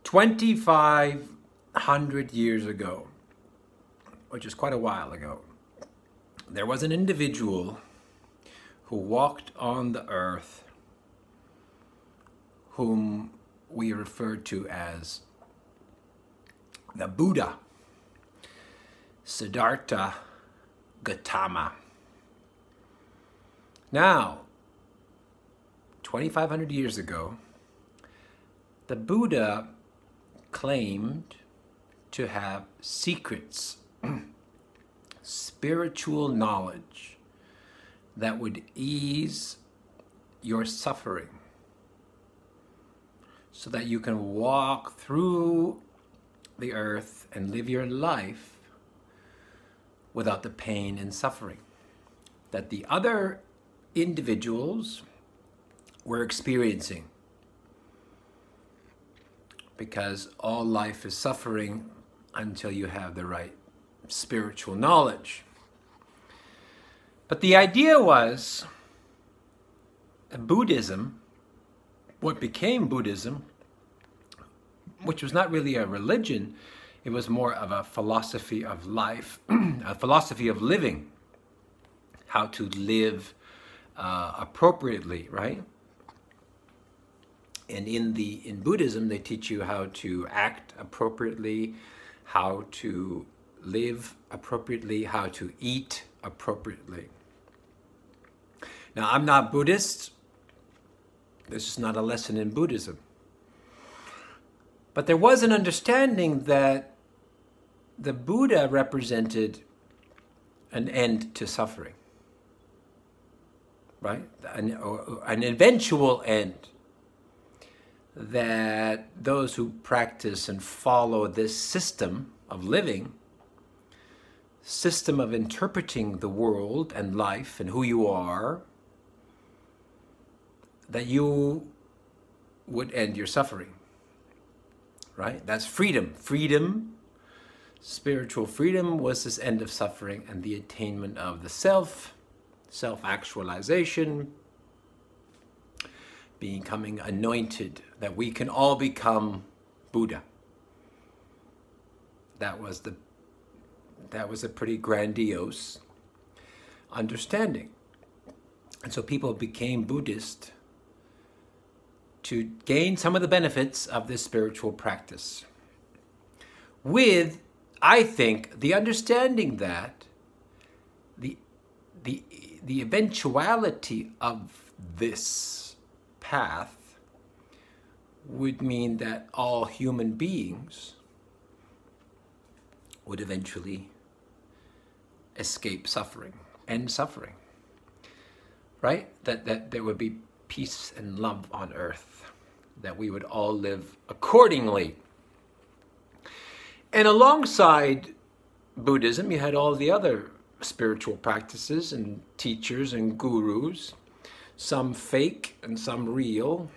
2,500 years ago, which is quite a while ago, there was an individual who walked on the earth whom we refer to as the Buddha, Siddhartha Gautama. Now, 2,500 years ago, the Buddha claimed to have secrets, spiritual knowledge that would ease your suffering so that you can walk through the earth and live your life without the pain and suffering that the other individuals were experiencing. Because all life is suffering until you have the right spiritual knowledge. But the idea was Buddhism, what became Buddhism, which was not really a religion, it was more of a philosophy of life, a philosophy of living, how to live appropriately, right? And in Buddhism, they teach you how to act appropriately, how to live appropriately, how to eat appropriately. Now, I'm not Buddhist. This is not a lesson in Buddhism. But there was an understanding that the Buddha represented an end to suffering, right? An eventual end. That those who practice and follow this system of living, system of interpreting the world and life and who you are, that you would end your suffering, right? That's freedom. Freedom, spiritual freedom was this end of suffering and the attainment of the self, self-actualization, becoming anointed, that we can all become Buddha. That was a pretty grandiose understanding. And so people became Buddhist to gain some of the benefits of this spiritual practice. With, I think, the understanding that the eventuality of this path would mean that all human beings would eventually escape suffering, end suffering, right? That there would be peace and love on earth, that we would all live accordingly. And alongside Buddhism, you had all the other spiritual practices and teachers and gurus, some fake and some real.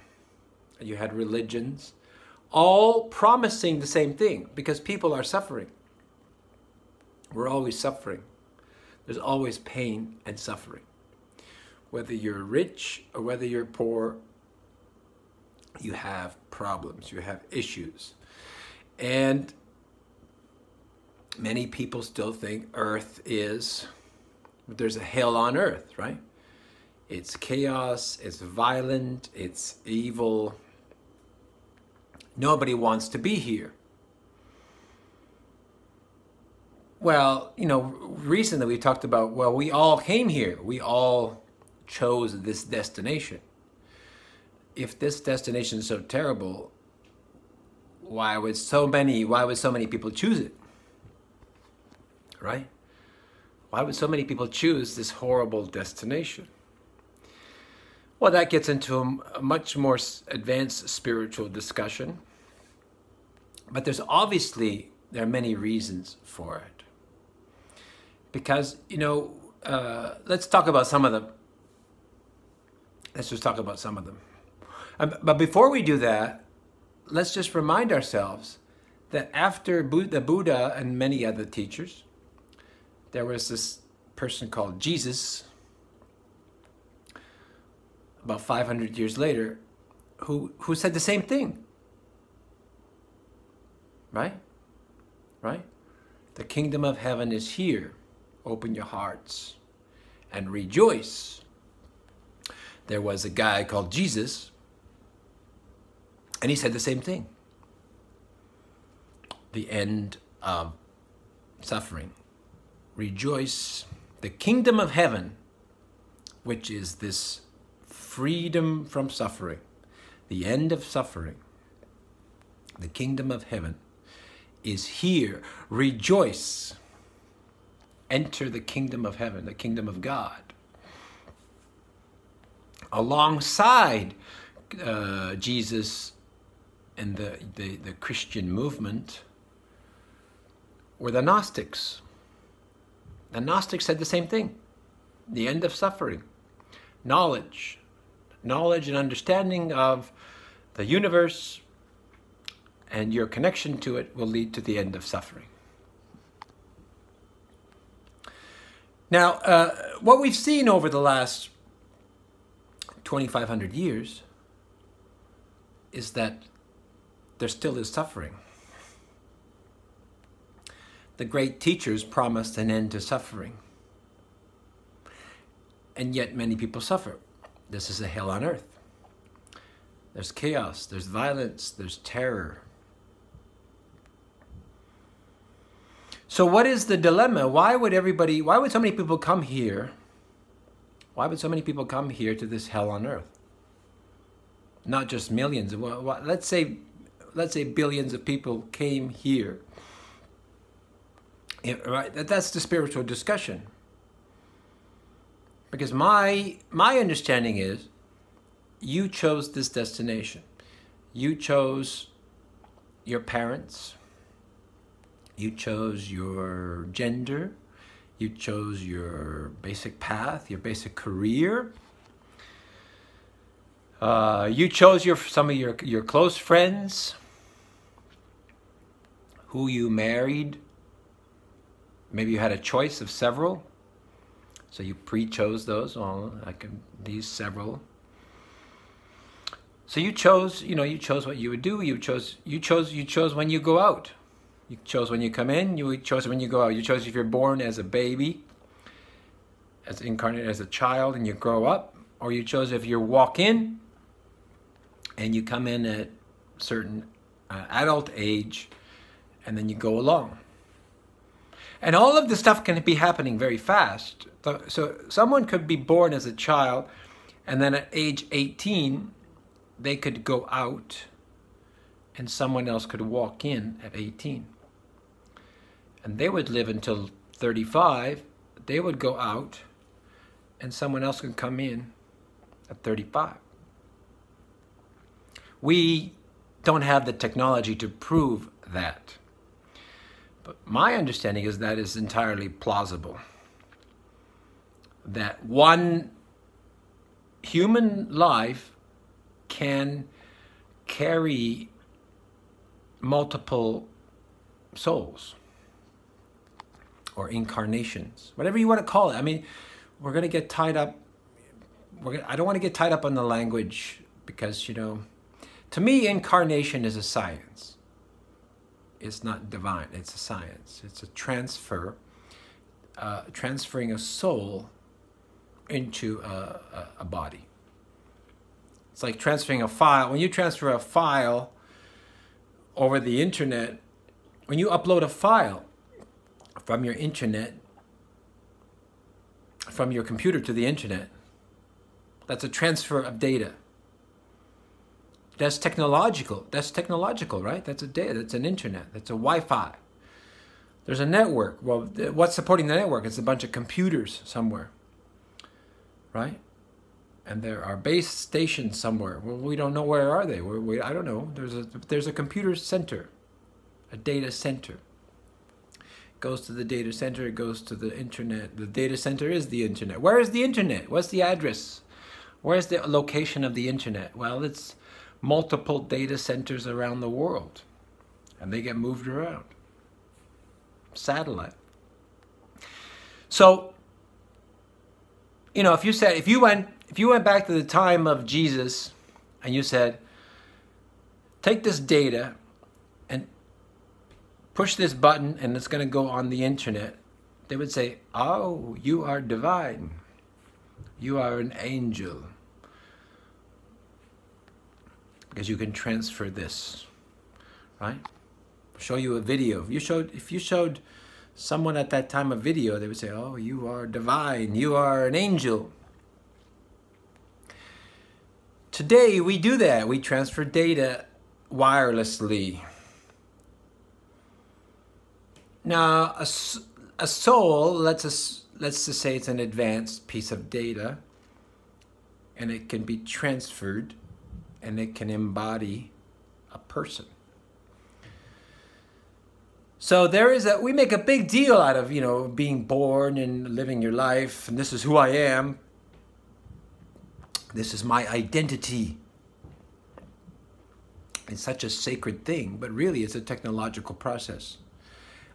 You had religions, all promising the same thing, because people are suffering. We're always suffering. There's always pain and suffering. Whether you're rich or whether you're poor, you have problems, you have issues. And many people still think earth is, there's a hell on earth, right? It's chaos, it's violent, it's evil. Nobody wants to be here. Well, you know, recently we talked about, well, we all came here. We all chose this destination. If this destination is so terrible, why would so many people choose it? Right? Why would so many people choose this horrible destination? Well, that gets into a much more advanced spiritual discussion. But there are many reasons for it. Because, you know, let's talk about some of them. Let's just talk about some of them. But before we do that, let's just remind ourselves that after the Buddha and many other teachers, there was this person called Jesus, about 500 years later, who said the same thing. right? Right? The kingdom of heaven is here. Open your hearts and rejoice. There was a guy called Jesus, and he said the same thing. The end of suffering. Rejoice. The kingdom of heaven, which is this freedom from suffering, the end of suffering, the kingdom of heaven is here. Rejoice. Enter the kingdom of heaven, the kingdom of God. Alongside Jesus and the Christian movement were the Gnostics. The Gnostics said the same thing. The end of suffering. Knowledge. Knowledge and understanding of the universe and your connection to it will lead to the end of suffering. Now, what we've seen over the last 2,500 years is that there still is suffering. The great teachers promised an end to suffering. And yet many people suffer. This is a hell on earth. There's chaos, there's violence, there's terror. So what is the dilemma? Why would so many people come here? Why would so many people come here to this hell on earth? Not just millions. Let's say billions of people came here. Right? That's the spiritual discussion. Because my understanding is, you chose this destination. You chose your parents. You chose your gender. You chose your basic path, your basic career. You chose some of your close friends, who you married. Maybe you had a choice of several, so you pre-chose those. Oh, these several. So you chose what you would do. You chose when you go out. You chose when you come in, you chose when you go out. You chose if you're born as a baby, as incarnated as a child, and you grow up. Or you chose if you walk in, and you come in at a certain adult age, and then you go along. And all of this stuff can be happening very fast. So someone could be born as a child, and then at age 18, they could go out, and someone else could walk in at 18. And they would live until 35, they would go out, and someone else could come in at 35. We don't have the technology to prove that. But my understanding is that is entirely plausible. That one human life can carry multiple souls or incarnations, whatever you want to call it. I mean, we're going to get tied up. I don't want to get tied up on the language because, to me, incarnation is a science. It's not divine. It's a science. It's a transfer, transferring a soul into a body. It's like transferring a file. When you transfer a file over the internet, when you upload a file from your internet, from your computer to the internet, that's a transfer of data. That's technological. That's technological, right? That's a data. That's an internet. That's a Wi-Fi. There's a network. Well, what's supporting the network? It's a bunch of computers somewhere, right? And there are base stations somewhere. Well, we don't know where are they. I don't know. There's a computer center, a data center. It goes to the data center. It goes to the internet. The data center is the internet. Where is the internet? What's the address? Where's the location of the internet? Well, it's multiple data centers around the world, and they get moved around. Satellite. So, if you went back to the time of Jesus, and you said, take this data push this button and it's going to go on the internet, they would say, oh, you are divine. You are an angel. Because you can transfer this, right? Show you a video. If you showed someone at that time a video, they would say, oh, you are divine. You are an angel. Today, we do that. We transfer data wirelessly. Now, a soul, let's just say it's an advanced piece of data, and it can be transferred, and it can embody a person. So we make a big deal out of, being born and living your life, and this is who I am. This is my identity. It's such a sacred thing, but really it's a technological process.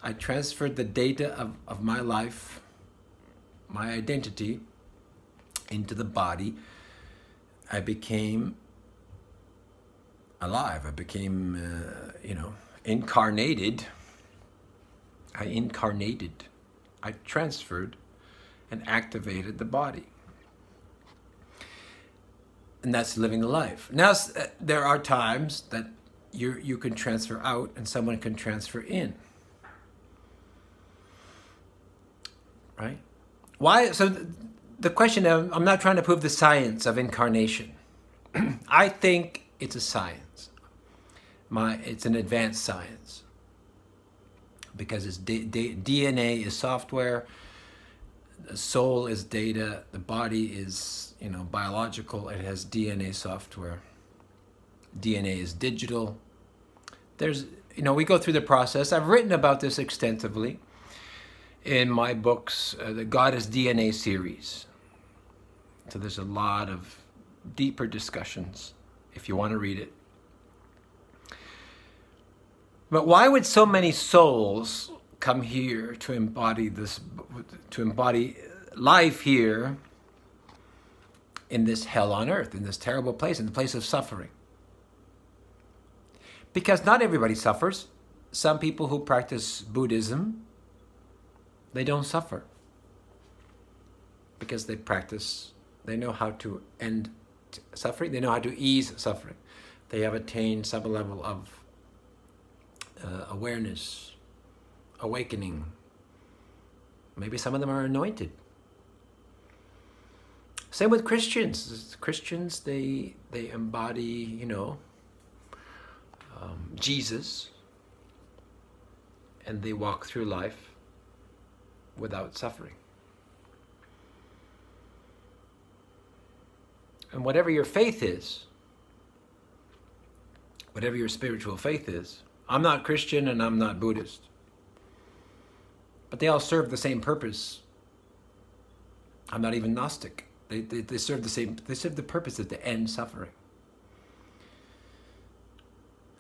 I transferred the data of my life, my identity, into the body. I became alive. I became, incarnated. I incarnated. I transferred and activated the body. And that's living the life. Now, there are times that you can transfer out and someone can transfer in. Right? Why? So the question, I'm not trying to prove the science of incarnation. I think it's a science. It's an advanced science. Because it's DNA is software, the soul is data, the body is, biological, it has DNA software. DNA is digital. We go through the process. I've written about this extensively in my books, the God is DNA series. So there's a lot of deeper discussions if you want to read it. But why would so many souls come here to embody life here in this hell on earth, in this terrible place, in the place of suffering? Because not everybody suffers. Some people who practice Buddhism, they don't suffer. Because they know how to end suffering, they know how to ease suffering. They have attained some level of awareness, awakening. Maybe some of them are anointed. Same with Christians. Christians, they embody, Jesus, and they walk through life without suffering. And whatever your faith is, whatever your spiritual faith is, I'm not Christian and I'm not Buddhist, but they all serve the same purpose. I'm not even Gnostic. They serve the same. They serve the purpose of to end suffering.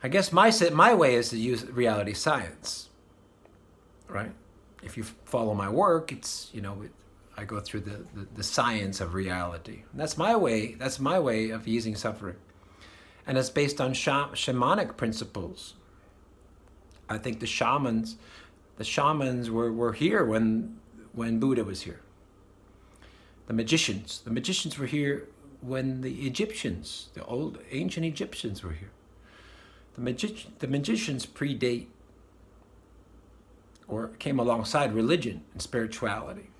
I guess my way is to use reality science, right? If you follow my work, it's I go through the science of reality. And that's my way. That's my way of easing suffering, and it's based on shamanic principles. I think the shamans were here when Buddha was here. The magicians were here when the Egyptians, the old ancient Egyptians, were here. The magicians predate or came alongside religion and spirituality.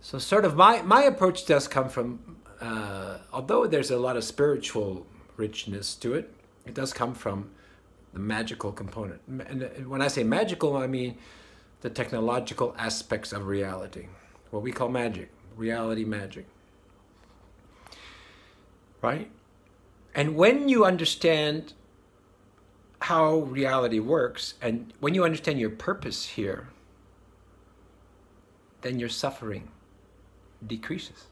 So sort of my approach does come from, although there's a lot of spiritual richness to it, it does come from the magical component. And when I say magical, I mean the technological aspects of reality, what we call magic, reality magic, right? And when you understand how reality works, and when you understand your purpose here, then your suffering decreases,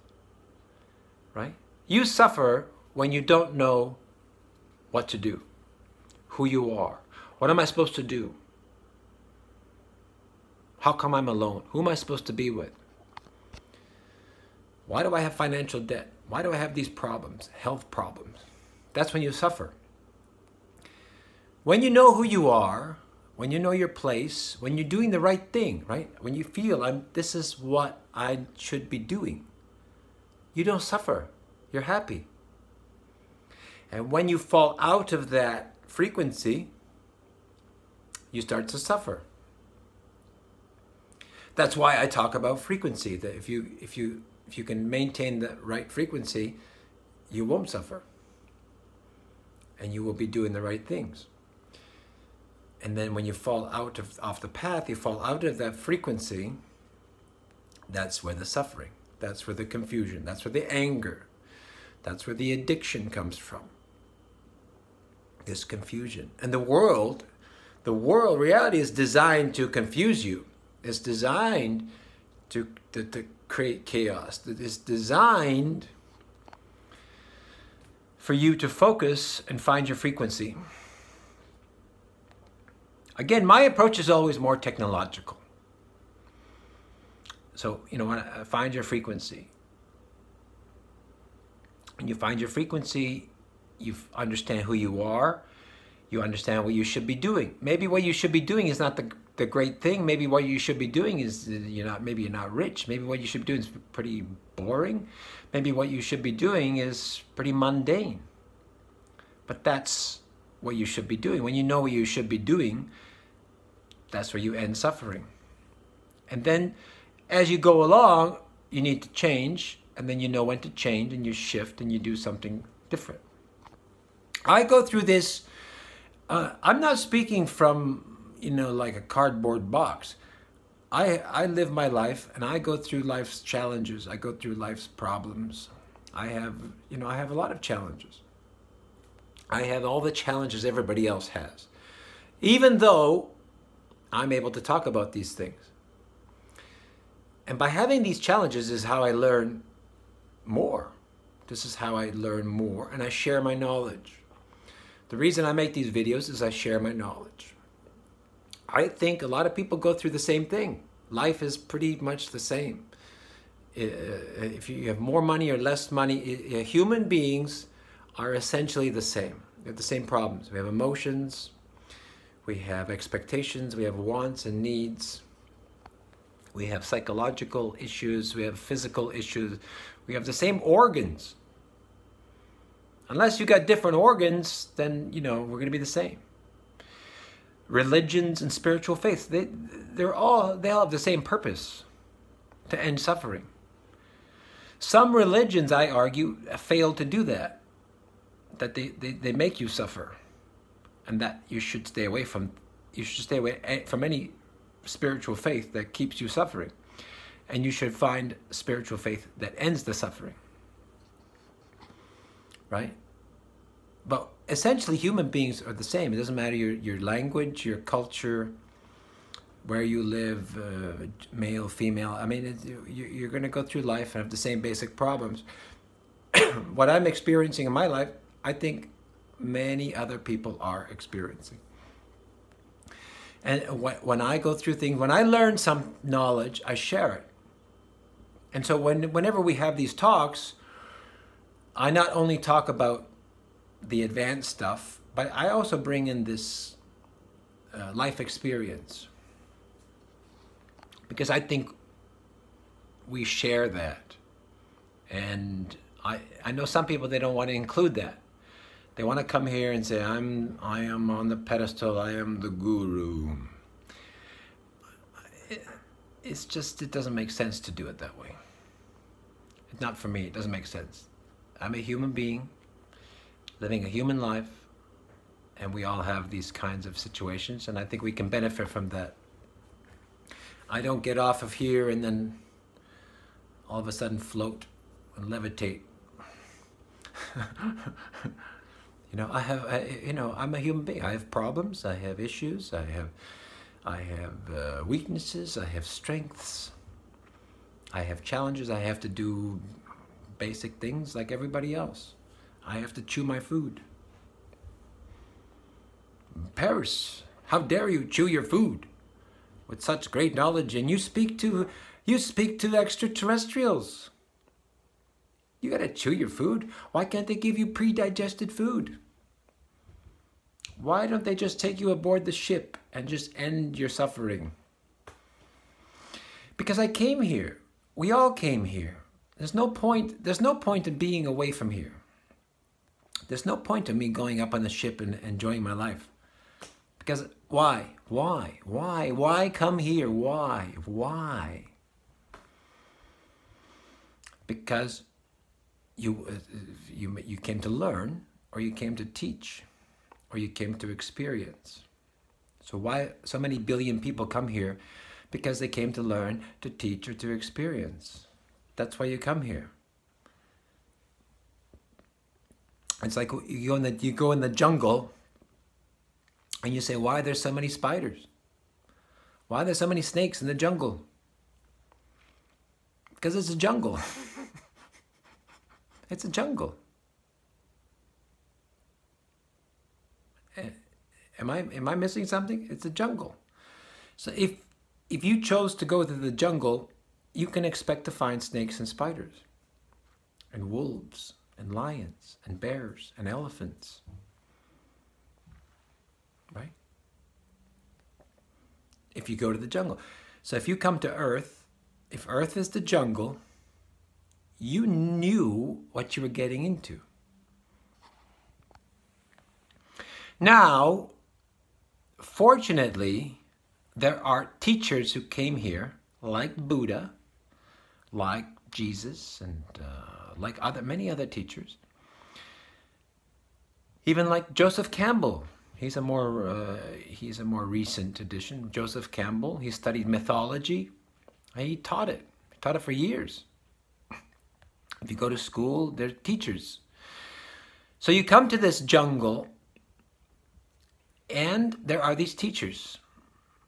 right? You suffer when you don't know what to do, who you are. What am I supposed to do? How come I'm alone? Who am I supposed to be with? Why do I have financial debt? Why do I have these problems, health problems? That's when you suffer. When you know who you are, when you know your place, when you're doing the right thing, right? When you feel, this is what I should be doing, you don't suffer. You're happy. And when you fall out of that frequency, you start to suffer. That's why I talk about frequency, that if you can maintain the right frequency, you won't suffer. And you will be doing the right things. And then when you fall off the path, you fall out of that frequency, that's where the suffering, that's where the confusion, that's where the anger, that's where the addiction comes from. This confusion. And the world, reality is designed to confuse you. It's designed to create chaos. It's designed for you to focus and find your frequency. Again, my approach is always more technological. So, when I find your frequency. When you find your frequency, you understand who you are. You understand what you should be doing. Maybe what you should be doing is not the great thing. Maybe what you should be doing is maybe you're not rich. Maybe what you should be doing is pretty boring. Maybe what you should be doing is pretty mundane. But that's what you should be doing. When you know what you should be doing, that's where you end suffering. And then as you go along, you need to change, and then you know when to change, and you shift, and you do something different. I go through this, I'm not speaking from, like a cardboard box. I live my life, and I go through life's challenges. I go through life's problems. I have a lot of challenges. I have all the challenges everybody else has. Even though I'm able to talk about these things. And by having these challenges is how I learn more. This is how I learn more, and I share my knowledge. The reason I make these videos is I share my knowledge. I think a lot of people go through the same thing. Life is pretty much the same. If you have more money or less money, human beings are essentially the same. We have the same problems. We have emotions, we have expectations, we have wants and needs. We have psychological issues, we have physical issues. We have the same organs. Unless you got different organs, then, we're going to be the same. Religions and spiritual faiths, they all have the same purpose, to end suffering. Some religions, I argue, fail to do that. That they make you suffer. And that you should stay away from. You should stay away from any spiritual faith that keeps you suffering. And you should find spiritual faith that ends the suffering. Right? But essentially, human beings are the same. It doesn't matter your language, your culture, where you live, male, female. I mean, you're going to go through life and have the same basic problems. What I'm experiencing in my life, I think many other people are experiencing. And when I go through things, when I learn some knowledge, I share it. And so whenever we have these talks, I not only talk about the advanced stuff, but I also bring in this life experience. Because I think we share that. And I know some people, they don't want to include that. They want to come here and say, I am on the pedestal, I am the guru. It's just, it doesn't make sense to do it that way. It's not for me, it doesn't make sense. I'm a human being, living a human life, and we all have these kinds of situations, and I think we can benefit from that. I don't get off of here and then all of a sudden float and levitate. I'm a human being. I have problems, I have issues, I have weaknesses, I have strengths, I have challenges. I have to do basic things like everybody else. I have to chew my food. Paris, how dare you chew your food with such great knowledge, and you speak to extraterrestrials. You gotta chew your food. Why can't they give you pre-digested food? Why don't they just take you aboard the ship and just end your suffering? Because I came here. We all came here. There's no point in being away from here. There's no point in me going up on the ship and enjoying my life. Because why? Why come here? Why? Because you came to learn, or you came to teach, or you came to experience. So why so many billion people come here? Because they came to learn, to teach, or to experience. That's why you come here. It's like you go in the jungle and you say, why are there so many spiders? Why are there so many snakes in the jungle? Because it's a jungle. It's a jungle. Am I missing something? It's a jungle. So if you chose to go to the jungle, you can expect to find snakes and spiders, and wolves, and lions, and bears, and elephants. Right? If you go to the jungle. So if you come to Earth, if Earth is the jungle, you knew what you were getting into. Now, fortunately, there are teachers who came here, like Buddha, like Jesus, and like many other teachers. Even like Joseph Campbell. He's a more recent addition. Joseph Campbell. He studied mythology. He taught it. He taught it for years. If you go to school, they're teachers. So you come to this jungle, and there are these teachers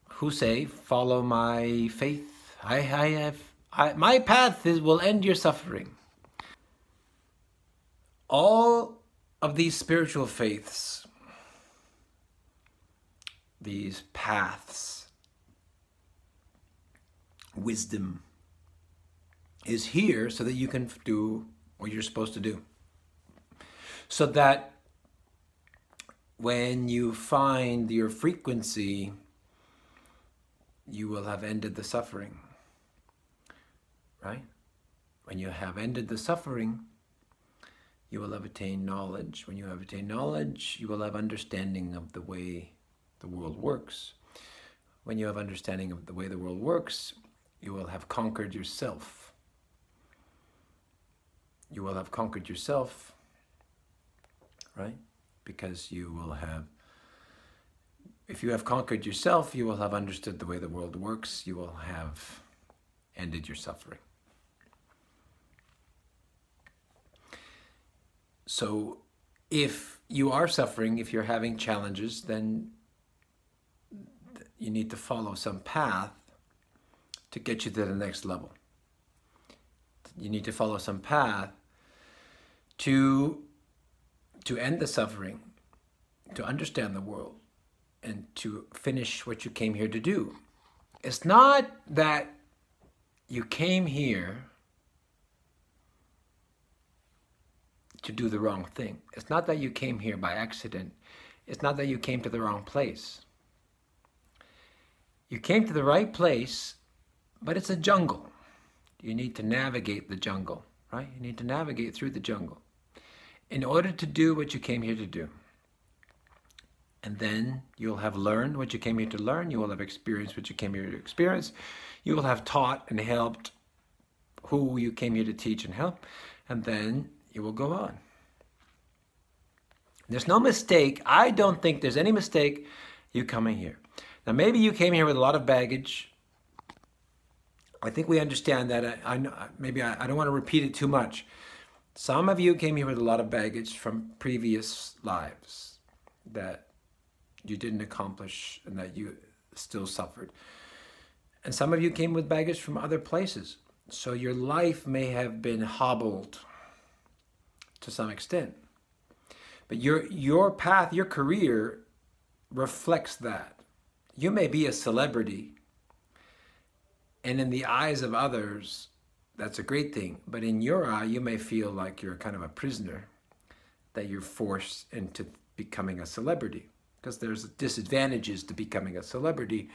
who say, follow my faith. My path will end your suffering. All of these spiritual faiths, these paths, wisdom, is here so that you can do what you're supposed to do. So that when you find your frequency, you will have ended the suffering. Right? When you have ended the suffering, you will have attained knowledge. When you have attained knowledge, you will have understanding of the way the world works. When you have understanding of the way the world works, you will have conquered yourself. You will have conquered yourself, right? Because you will have, if you have conquered yourself, you will have understood the way the world works. You will have ended your suffering. So if you are suffering, if you're having challenges, then you need to follow some path to get you to the next level. You need to follow some path to end the suffering, to understand the world, and to finish what you came here to do. It's not that you came here to do the wrong thing. It's not that you came here by accident. It's not that you came to the wrong place. You came to the right place, but it's a jungle. You need to navigate the jungle, right? You need to navigate through the jungle in order to do what you came here to do. And then you'll have learned what you came here to learn. You will have experienced what you came here to experience. You will have taught and helped who you came here to teach and help. And then you will go on. There's no mistake. I don't think there's any mistake you coming here. Now, maybe you came here with a lot of baggage. I think we understand that. I don't want to repeat it too much. Some of you came here with a lot of baggage from previous lives that you didn't accomplish and that you still suffered. And some of you came with baggage from other places. So your life may have been hobbled to some extent. But your path, your career reflects that. You may be a celebrity, and in the eyes of others, that's a great thing. But in your eye, you may feel like you're kind of a prisoner, that you're forced into becoming a celebrity. because there's disadvantages to becoming a celebrity.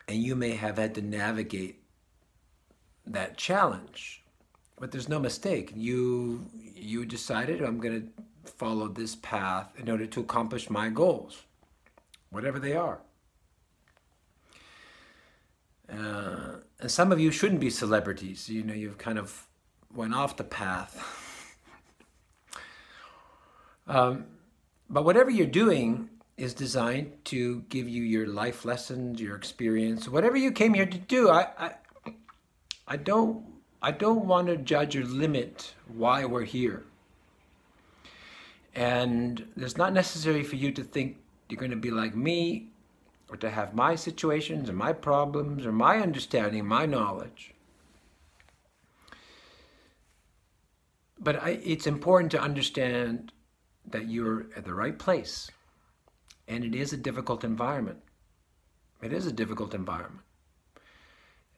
And you may have had to navigate that challenge. But there's no mistake. You decided, I'm going to follow this path in order to accomplish my goals, whatever they are. And some of you shouldn't be celebrities. You know, you've kind of went off the path. But whatever you're doing is designed to give you your life lessons, your experience, whatever you came here to do. I don't want to judge or limit why we're here. And it's not necessary for you to think you're going to be like me, or to have my situations or my problems or my understanding, my knowledge. But it's important to understand that you're at the right place. And it is a difficult environment. It is a difficult environment.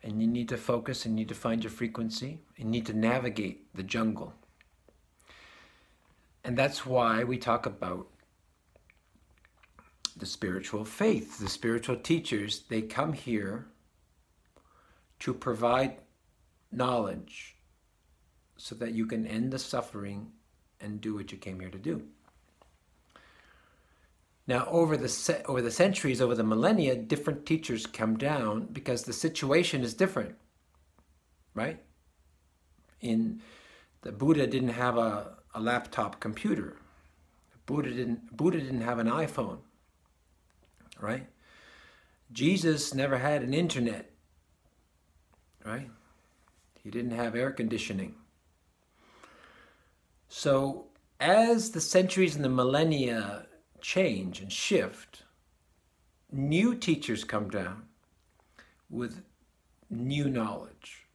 And you need to focus and you need to find your frequency. You need to navigate the jungle. And that's why we talk about the spiritual faith. The spiritual teachers, they come here to provide knowledge so that you can end the suffering and do what you came here to do. Now, over the centuries, over the millennia, different teachers come down because the situation is different, right? The Buddha didn't have a laptop computer. Buddha didn't have an iPhone, right? Jesus never had an internet, right? He didn't have air conditioning. So as the centuries and the millennia change and shift, new teachers come down with new knowledge,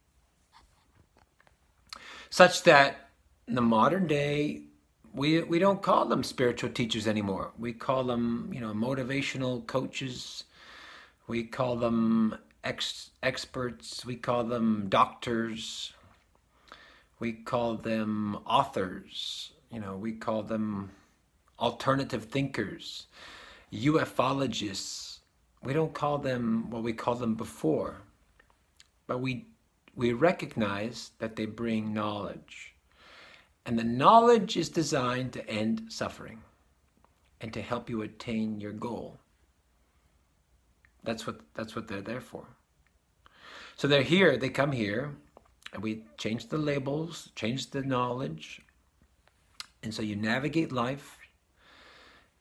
such that in the modern day we don't call them spiritual teachers anymore. We call them, motivational coaches. We call them experts. We call them doctors. We call them authors. We call them alternative thinkers, ufologists. We don't call them what we called them before, but we recognize that they bring knowledge. And the knowledge is designed to end suffering and to help you attain your goal. That's what they're there for. So they're here, they come here, and we change the labels, change the knowledge. And so you navigate life,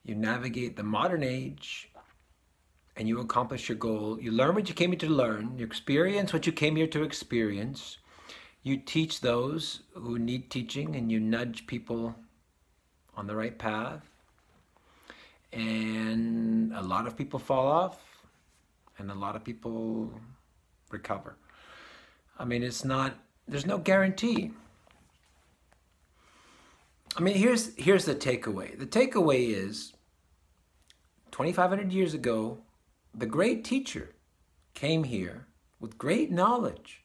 you navigate the modern age, and you accomplish your goal. You learn what you came here to learn. You experience what you came here to experience. You teach those who need teaching, and you nudge people on the right path. And a lot of people fall off, and a lot of people recover. I mean, there's no guarantee. I mean, here's the takeaway. The takeaway is 2,500 years ago, the great teacher came here with great knowledge.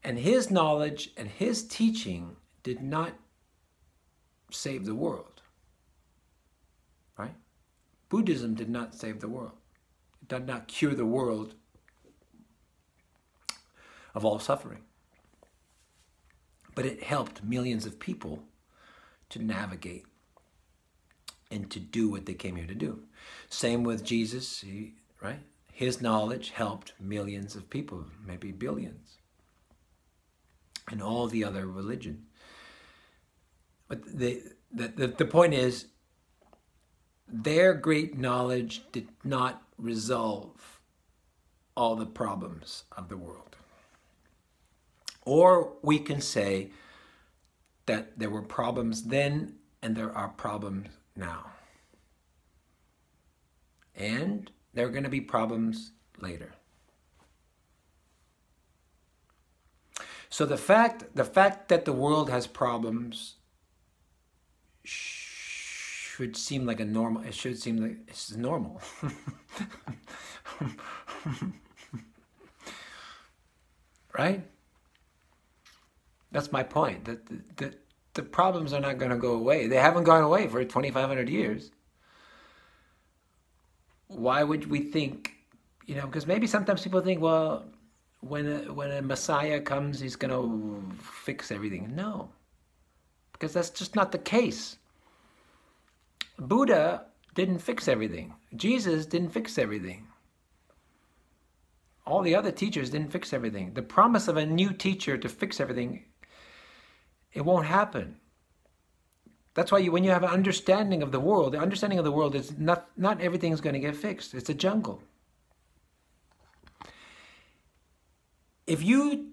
And his knowledge and his teaching did not save the world, right? Buddhism did not save the world. It did not cure the world of all suffering. But it helped millions of people to navigate and to do what they came here to do. Same with Jesus, right? His knowledge helped millions of people, maybe billions, and all the other religions. But the point is, their great knowledge did not resolve all the problems of the world. Or we can say that there were problems then and there are problems now. And there are going to be problems later. So the fact that the world has problems should seem like it should seem like it's normal. Right? That's my point. That the problems are not going to go away. They haven't gone away for 2,500 years. Why would we think, because maybe sometimes people think, well, when a Messiah comes, he's going to fix everything. No, because that's just not the case. Buddha didn't fix everything. Jesus didn't fix everything. All the other teachers didn't fix everything. The promise of a new teacher to fix everything, it won't happen. That's why when you have an understanding of the world, the understanding of the world is not everything's going to get fixed. It's a jungle. If you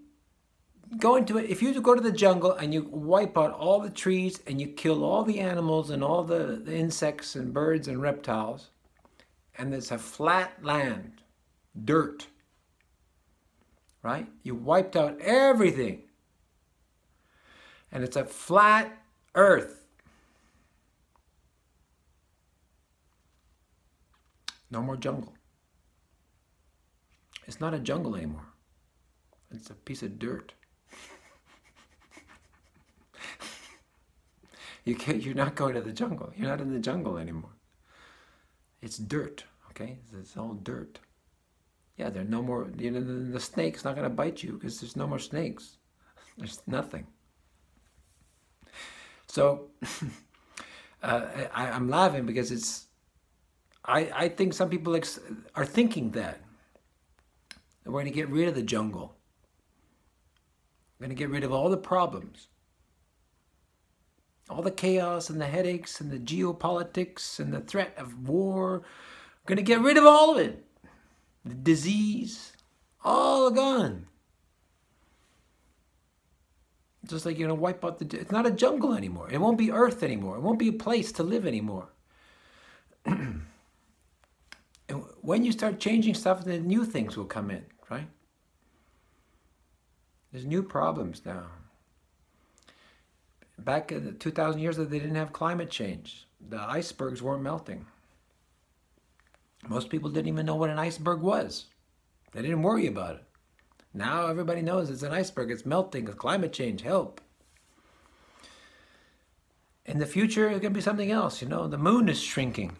go to the jungle and you wipe out all the trees and you kill all the animals and all the insects and birds and reptiles, and there's a flat land, dirt, right? You wiped out everything. And it's a flat earth. No more jungle. It's not a jungle anymore. It's a piece of dirt. You're not going to the jungle. You're not in the jungle anymore. It's dirt, okay? It's all dirt. Yeah, there are no more, the snake's not going to bite you because there's no more snakes. There's nothing. So, I'm laughing because I think some people are thinking that we're going to get rid of the jungle. We're going to get rid of all the problems. All the chaos and the headaches and the geopolitics and the threat of war. We're going to get rid of all of it. The disease, all gone. Just like you're going to wipe out it's not a jungle anymore. It won't be earth anymore. It won't be a place to live anymore. And when you start changing stuff, then new things will come in, right? There's new problems now. Back in the 2,000 years ago, they didn't have climate change. The icebergs weren't melting. Most people didn't even know what an iceberg was. They didn't worry about it. Now everybody knows it's an iceberg. It's melting. It's climate change. Help. In the future, it's going to be something else. The moon is shrinking.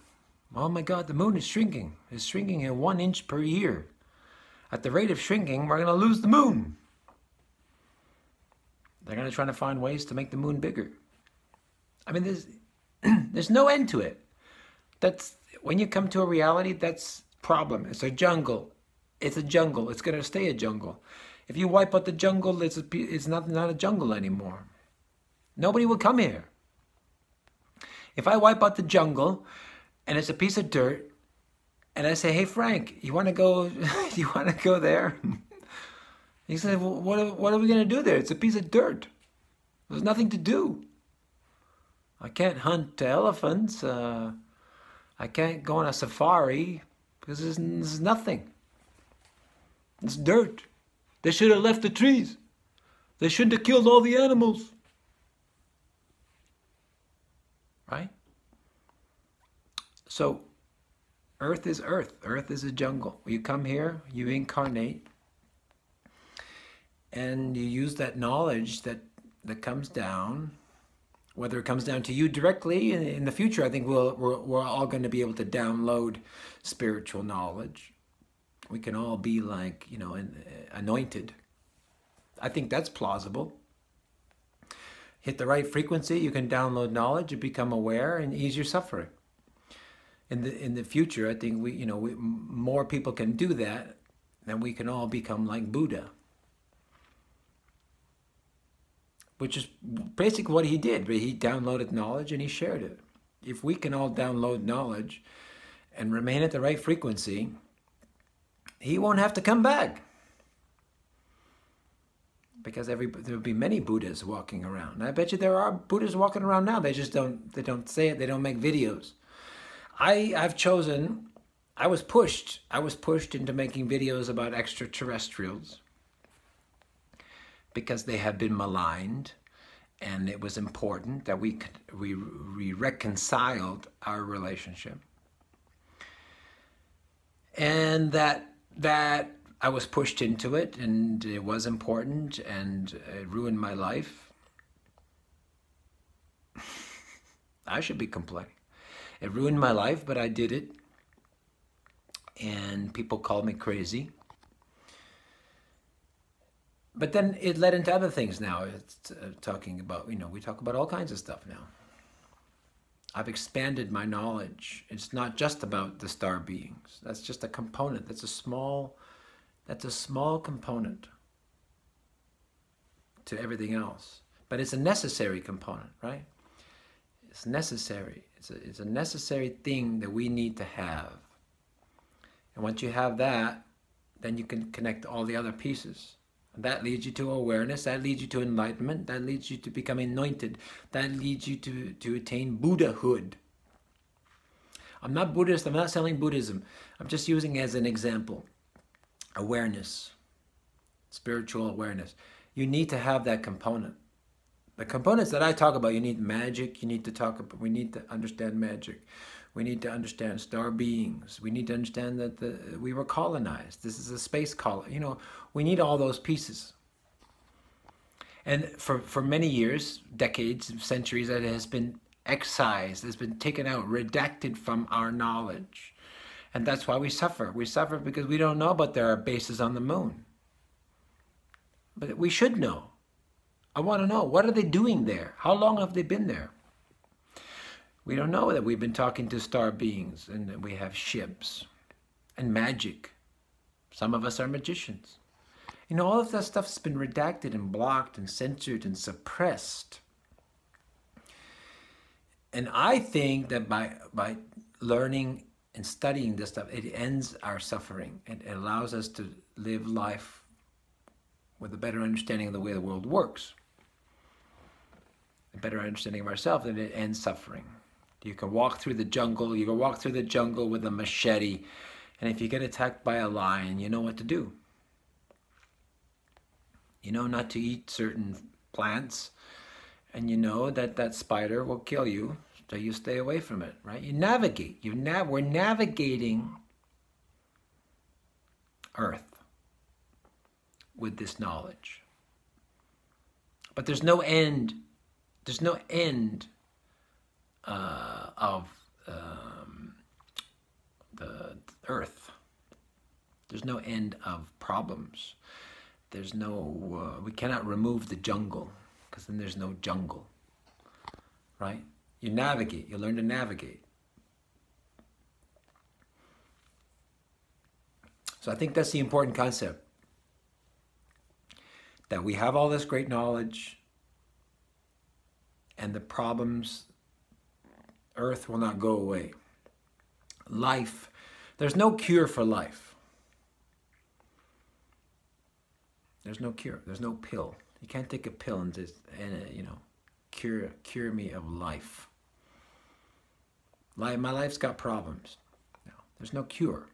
Oh my God, the moon is shrinking. It's shrinking at 1 inch per year. At the rate of shrinking, we're going to lose the moon. They're going to try to find ways to make the moon bigger. I mean, there's no end to it. That's when you come to a reality, that's problem. It's a jungle. It's a jungle. It's going to stay a jungle. If you wipe out the jungle, it's not a jungle anymore. Nobody will come here. If I wipe out the jungle and it's a piece of dirt, and I say, "Hey Frank, you want to go? You want to go there?" He said, "Well, what are we going to do there? It's a piece of dirt. There's nothing to do. I can't hunt elephants. I can't go on a safari because there's nothing. It's dirt. They should have left the trees. They shouldn't have killed all the animals." Right? So, earth is earth. Earth is a jungle. You come here, you incarnate, and you use that knowledge that comes down. Whether it comes down to you directly in the future, I think we're all going to be able to download spiritual knowledge. We can all be like, anointed. I think that's plausible. Hit the right frequency, you can download knowledge, you become aware, and ease your suffering. In the future, I think more people can do that, and we can all become like Buddha. Which is basically what he did. He downloaded knowledge and he shared it. If we can all download knowledge and remain at the right frequency, he won't have to come back. Because there will be many Buddhas walking around. And I bet you there are Buddhas walking around now. They don't say it. They don't make videos. I was pushed into making videos about extraterrestrials, because they had been maligned, and it was important that we reconciled our relationship. And that I was pushed into it, and it was important, and it ruined my life. I should be complaining. It ruined my life, but I did it. And people called me crazy. But then it led into other things now. It's talking about, we talk about all kinds of stuff now. I've expanded my knowledge. It's not just about the star beings. That's just a component. That's a small component to everything else. But it's a necessary component, right? It's necessary. It's a necessary thing that we need to have. And once you have that, then you can connect all the other pieces. And that leads you to awareness. That leads you to enlightenment. That leads you to become anointed. That leads you to attain Buddhahood. I'm not Buddhist. I'm not selling Buddhism. I'm just using as an example. Awareness. Spiritual awareness. You need to have that component. The components that I talk about, you need magic. We need to understand magic. We need to understand star beings. We need to understand that we were colonized. This is a space colony. We need all those pieces. And for many years, decades, centuries, it has been excised, has been taken out, redacted from our knowledge. And that's why we suffer. We suffer because we don't know about there are bases on the moon. But we should know. I want to know, what are they doing there? How long have they been there? We don't know that we've been talking to star beings and that we have ships and magic. Some of us are magicians. All of that stuff has been redacted and blocked and censored and suppressed. And I think that by learning and studying this stuff, it ends our suffering. It allows us to live life with a better understanding of the way the world works. A better understanding of ourselves, and it ends suffering. You can walk through the jungle. You can walk through the jungle with a machete. And if you get attacked by a lion, you know what to do. You know not to eat certain plants. And you know that spider will kill you. So you stay away from it, right? You navigate. We're navigating Earth with this knowledge. But there's no end. There's no end of the Earth. There's no end of problems. There's no, we cannot remove the jungle, because then there's no jungle, right? You navigate, you learn to navigate. So I think that's the important concept, that we have all this great knowledge, and the problems, Earth will not go away. Life, there's no cure for life. There's no cure. There's no pill. You can't take a pill and just, cure me of life. My life's got problems. No, there's no cure.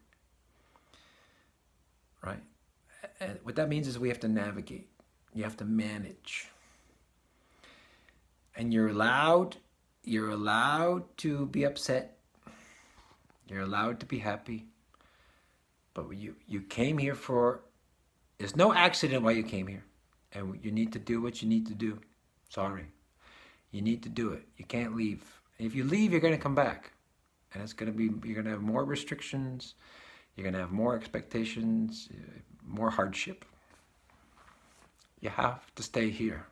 Right? And what that means is we have to navigate. You have to manage. And you're allowed to be upset. You're allowed to be happy. But you came here for, there's no accident why you came here. And you need to do what you need to do. Sorry. You need to do it. You can't leave. If you leave, you're going to come back. And you're going to have more restrictions. You're going to have more expectations, more hardship. You have to stay here.